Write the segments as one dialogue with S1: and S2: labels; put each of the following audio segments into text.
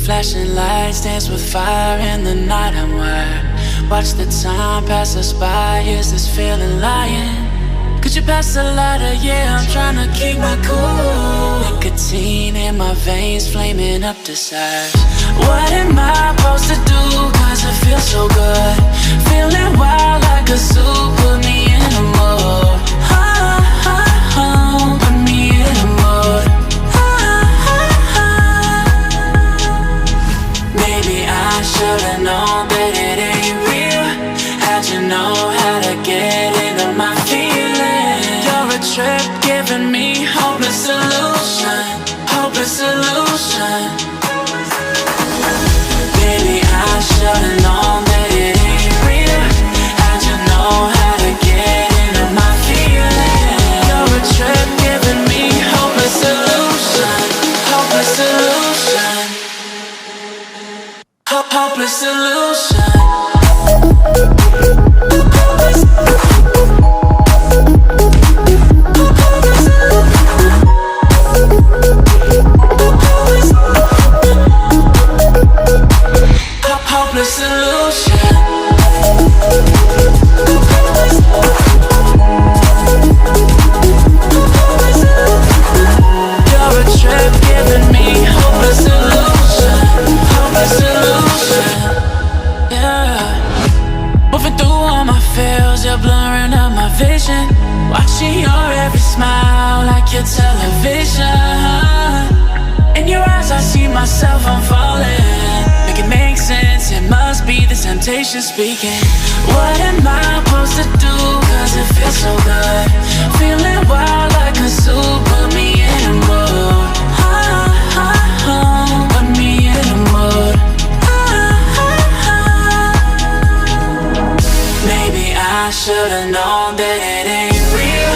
S1: Flashing lights dance with fire in the night. I'm wired. Watch the time pass us by. Is this feeling lying? Could you pass the lighter? Yeah, I'm trying to keep my cool. Nicotine in my veins, flaming up desires. What am I supposed to do? Cause it feels so good. Feeling wild like a zoo. Put me in a mood. Put me in a mood. Maybe I should've known that it ain't real. How'd you know how to get into my feelings? You're a trip giving me hopeless solution. Hopeless solution. Baby, I should've known that it ain't real. How'd you know how to get into my feelings? You're a trip giving me hopeless solution. Hopeless solution. Hopeless solution. Hopeless solution. You're a trip giving me hopeless solution. Hopeless solution. Yeah. Moving through all my feels, you're blurring out my vision. Watching your every smile like your television. In your eyes I see myself, I'm falling. Make it make sense, it must be the temptation speaking. What am I supposed to do? Cause it feels so good. Feeling wild like a zoo. Put me in a mood. Put me in a mood. Maybe I should've known that it ain't real.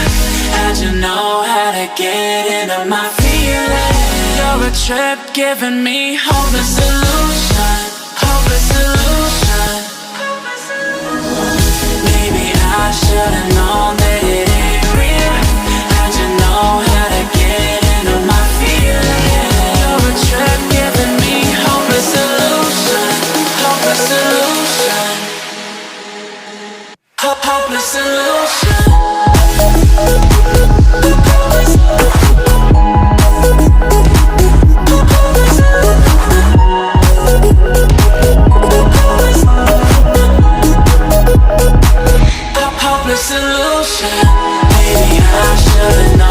S1: How'd you know how to get into my feelings? You're a trip giving me hopeless solution. Hopeless solution. Maybe I should've known that it ain't real. How'd you know how to get into my feelings? You're a trip giving me hopeless solution. Hopeless solution. Hopeless solution. Hopeless solution. Maybe I should've known.